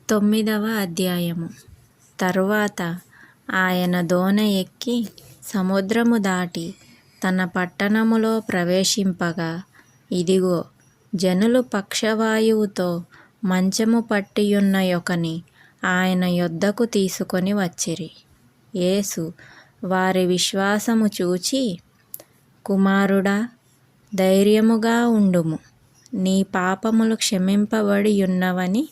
9వ అధ్యాయము. తరువాత ఆయన దోణ ఎక్కి సముద్రము దాటి తన పట్టణములో ప్రవేశింపగా, ఇదిగో, జనులు పక్షవాయువుతో మంచము పట్టియున్న యొకని ఆయన యొద్దకు తీసుకొని వచ్చిరి. యేసు వారి విశ్వాసము చూచి, కుమారుడా, ధైర్యముగా ఉండుము, నీ పాపములు క్షమింపబడియున్నవని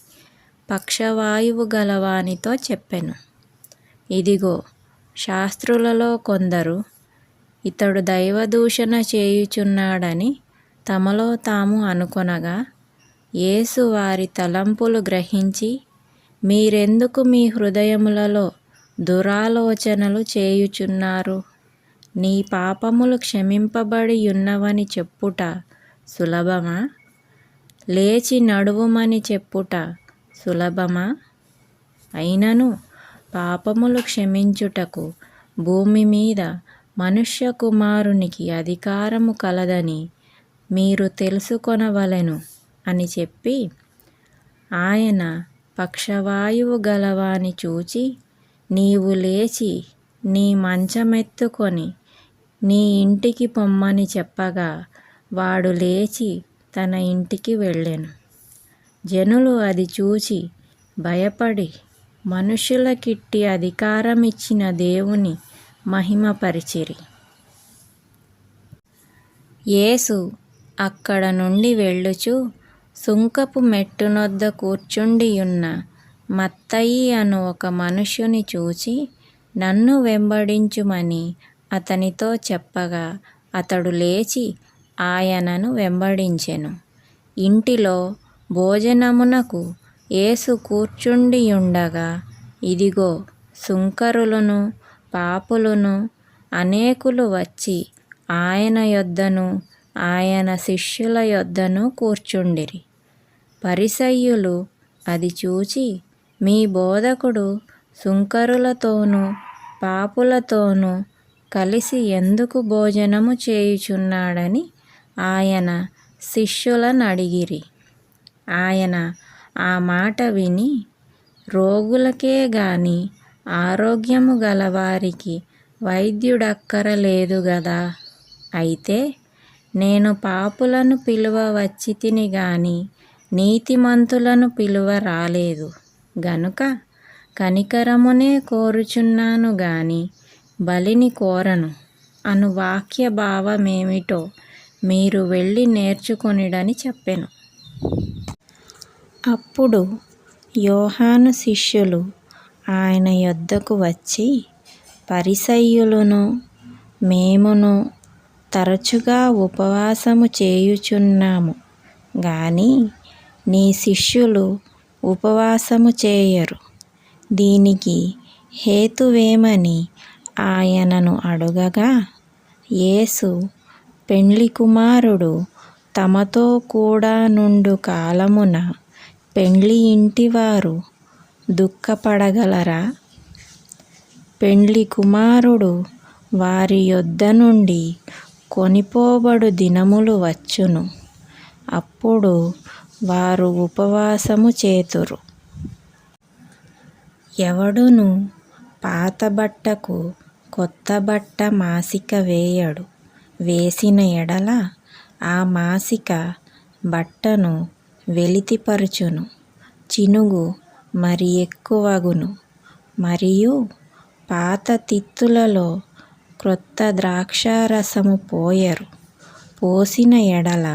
పక్షవాయువు గలవానితో చెప్పెను. ఇదిగో, శాస్త్రులలో కొందరు ఇతడు దైవదూషణ చేయుచున్నాడని తమలో తాము అనుకొనగా, యేసు వారి తలంపులు గ్రహించి, మీరెందుకు మీ హృదయములలో దురాలోచనలు చేయుచున్నారు? నీ పాపములు క్షమింపబడియున్నవని చెప్పుట సులభమా? లేచి నడువుమని చెప్పుట సులభమా? అయినను పాపములు క్షమించుటకు భూమి మీద మనుష్య కుమారునికి అధికారము కలదని మీరు తెలుసుకొనవలెను అని చెప్పి, ఆయన పక్షవాయువు గలవాని చూచి, నీవు లేచి నీ మంచమెత్తుకొని నీ ఇంటికి పొమ్మని చెప్పగా, వాడు లేచి తన ఇంటికి వెళ్ళెను. జనులు అది చూచి భయపడి మనుషులకిట్టి అధికారమిచ్చిన దేవుని మహిమపరిచిరి. యేసు అక్కడ నుండి వెళ్ళుచు సుంకపు మెట్టునొద్ద కూర్చుండియున్న మత్తయి అను ఒక మనుష్యుని చూచి, నన్ను వెంబడించుమని అతనితో చెప్పగా, అతడు లేచి ఆయనను వెంబడించెను. ఇంటిలో భోజనమునకు యేసు కూర్చుండియుండగా, ఇదిగో, సుంకరులను పాపులను అనేకులు వచ్చి ఆయన యొద్దను ఆయన శిష్యుల యొద్దను కూర్చుండిరి. పరిసయ్యులు అది చూచి, మీ బోధకుడు సుంకరులతోనూ పాపులతోనూ కలిసి ఎందుకు భోజనము చేయుచున్నాడని ఆయన శిష్యులనడిగిరి. ఆయన ఆ మాట విని, రోగులకే గాని ఆరోగ్యము గలవారికి వైద్యుడక్కరలేదు గదా, అయితే నేను పాపులను పిలువ వచ్చితిని గాని నీతిమంతులను పిలువ రాలేదు గనుక కనికరమునే కోరుచున్నాను గాని బలిని కోరను అను వాక్య భావమేమిటో మీరు వెళ్ళి నేర్చుకొనిడని చెప్పెను. అప్పుడు యోహాను శిష్యులు ఆయన యొద్దకు వచ్చి, పరిసయ్యులును మేమును తరచుగా ఉపవాసము చేయుచున్నాము గాని నీ శిష్యులు ఉపవాసము చేయరు, దీనికి హేతువేమని ఆయనను అడుగగా, యేసు, పెండ్లి కుమారుడు తమతో కూడా నుండు కాలమున పెండ్లి ఇంటివారు దుఃఖపడగలరా? పెండ్లి కుమారుడు వారి యొద్ద నుండి కొనిపోబడు దినములు వచ్చును, అప్పుడు వారు ఉపవాసము చేతురు. ఎవడును పాత బట్టకు కొత్త బట్ట మాసిక వేయడు, వేసిన ఎడల ఆ మాసిక బట్టను వెలితిపరచును, చినుగు మరి ఎక్కువగును. మరియు పాత తిత్తులలో క్రొత్త ద్రాక్షారసము పోయరు, పోసిన ఎడల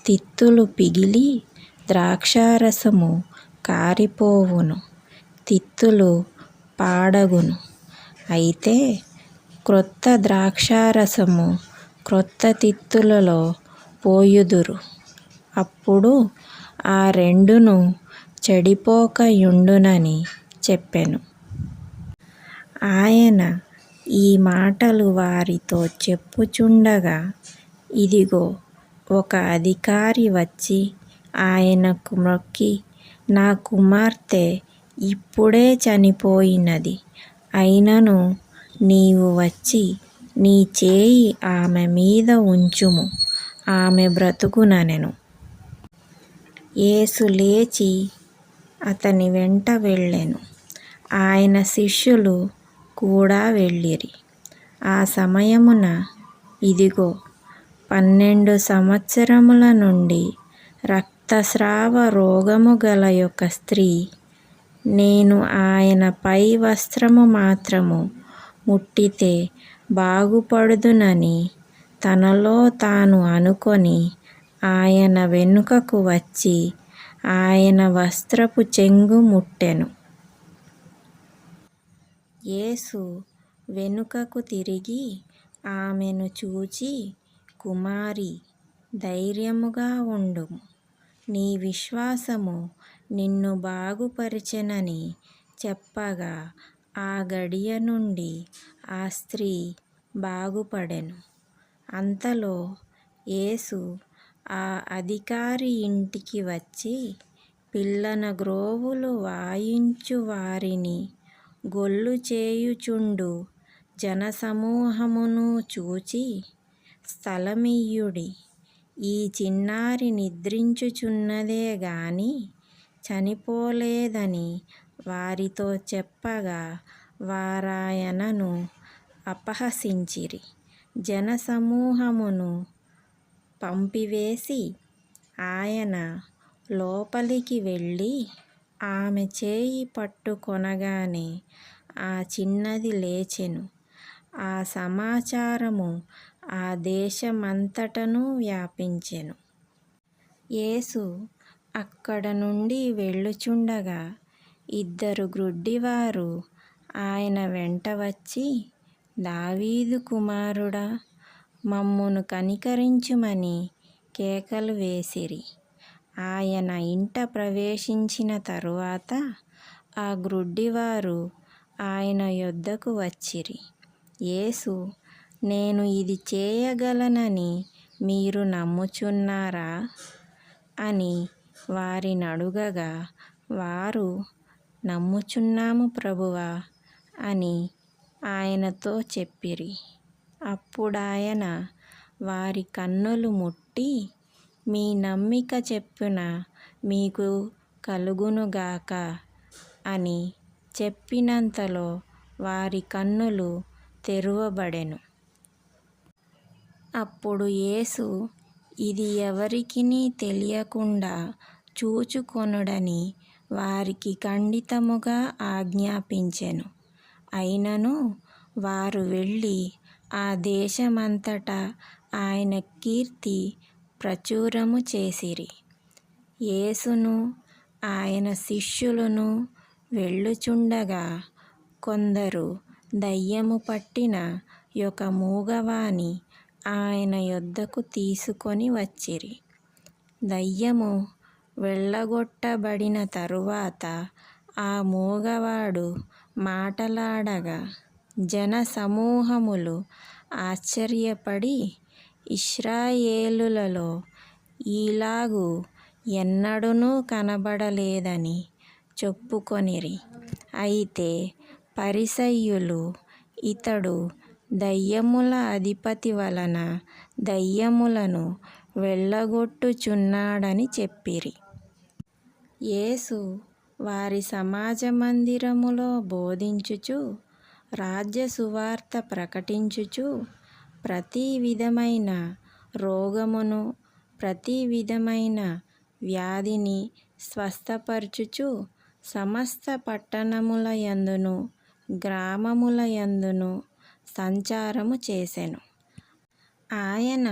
తిత్తులు పిగిలి ద్రాక్షారసము కారిపోవును, తిత్తులు పాడగును. అయితే క్రొత్త ద్రాక్షారసము క్రొత్త తిత్తులలో పోయుదురు, అప్పుడు ఆ రెండును చెడిపోకయుండునని చెప్పెను. ఆయన ఈ మాటలు వారితో చెప్పుచుండగా, ఇదిగో, ఒక అధికారి వచ్చి ఆయనకు మ్రొక్కి, నా కుమార్తె ఇప్పుడే చనిపోయినది, అయినను నీవు వచ్చి నీ చేయి ఆమె మీద ఉంచుము, ఆమె బ్రతుకుననెను. యేసు లేచి అతని వెంట వెళ్ళెను. ఆయన శిష్యులు కూడా వెళ్ళిరి. ఆ సమయమున ఇదిగో 12 సంవత్సరముల నుండి రక్తస్రావ రోగము గల యొక్క స్త్రీ, నేను ఆయన పై వస్త్రము మాత్రము ముట్టితే బాగుపడుదునని తనలో తాను అనుకొని ఆయన వెనుకకు వచ్చి ఆయన వస్త్రపు చెంగు ముట్టెను. యేసు వెనుకకు తిరిగి ఆమెను చూచి, కుమారీ, ధైర్యముగా ఉండుము, నీ విశ్వాసము నిన్ను బాగుపరిచెనని చెప్పగా ఆ గడియ నుండి ఆ స్త్రీ బాగుపడెను. అంతలో యేసు ఆ అధికారి ఇంటికి వచ్చి పిల్లన గ్రోవులు వాయించు వారిని గొల్లు చేయుచుండు జనసమూహమును చూచి, స్థలమియ్యుడి, ఈ చిన్నారి నిద్రించుచున్నదే గాని చనిపోలేదని వారితో చెప్పగా వారాయనను అపహసించిరి. జనసమూహమును పంపివేసి ఆయన లోపలికి వెళ్ళి ఆమె చేయి పట్టుకొనగానే ఆ చిన్నది లేచెను. ఆ సమాచారము ఆ దేశమంతటను వ్యాపించెను. యేసు అక్కడ నుండి వెళ్ళుచుండగా 2 గ్రుడ్డివారు ఆయన వెంట వచ్చి, దావీదు కుమారుడా, మమ్మును కనికరించుమని కేకలు వేసిరి. ఆయన ఇంట ప్రవేశించిన తరువాత ఆ గ్రుడ్డివారు ఆయన యొద్దకు వచ్చిరి. యేసు, నేను ఇది చేయగలనని మీరు నమ్ముచున్నారా అని వారినడుగగా వారు, నమ్ముచున్నాము ప్రభువా అని ఆయనతో చెప్పిరి. అప్పుడాయన వారి కన్నులు ముట్టి, మీ నమ్మిక చెప్పున మీకు కలుగునుగాక అని చెప్పినంతలో వారి కన్నులు తెరువబడెను. అప్పుడు యేసు, ఇది ఎవరికినీ తెలియకుండా చూచుకొనుడని వారికి ఖండితముగా ఆజ్ఞాపించెను. అయినను వారు వెళ్ళి ఆ దేశమంతటా ఆయన కీర్తి ప్రచురము చేసిరి. యేసును ఆయన శిష్యులును వెళ్ళుచుండగా కొందరు దయ్యము పట్టిన ఒక మూగవాని ఆయన యొద్దకు తీసుకొని వచ్చిరి. దయ్యము వెళ్ళగొట్టబడిన తరువాత ఆ మూగవాడు మాటలాడగా జనసమూహములు ఆశ్చర్యపడి, ఇశ్రాయేలులలో ఈలాగు ఎన్నడునూ కనబడలేదని చెప్పుకొనిరి. అయితే పరిసయ్యులు ఇతడు దయ్యముల అధిపతి వలన దయ్యములను వెళ్ళగొట్టుచున్నాడని చెప్పిరి. యేసు వారి సమాజ మందిరములో బోధించుచు, రాజ్య సువార్త ప్రకటించుచు, ప్రతి విధమైన రోగమును ప్రతి విధమైన వ్యాధిని స్వస్థపరచుచు సమస్త పట్టణముల యందును గ్రామముల యందును సంచారము చేసెను. ఆయన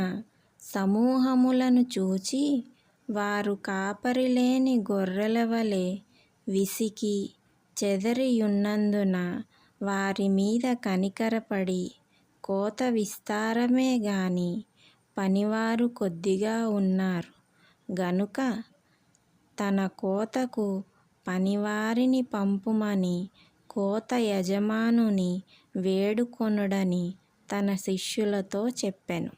సమూహములను చూచి వారు కాపరి లేని గొర్రెల వలె విసికి చెదరియున్నందున వారి మీద కనికరపడి, కోత విస్తారమే గాని పనివారు కొద్దిగా ఉన్నారు గనుక తన కోతకు పనివారిని పంపుమని కోత యజమానుని వేడుకొనుడని తన శిష్యులతో చెప్పెను.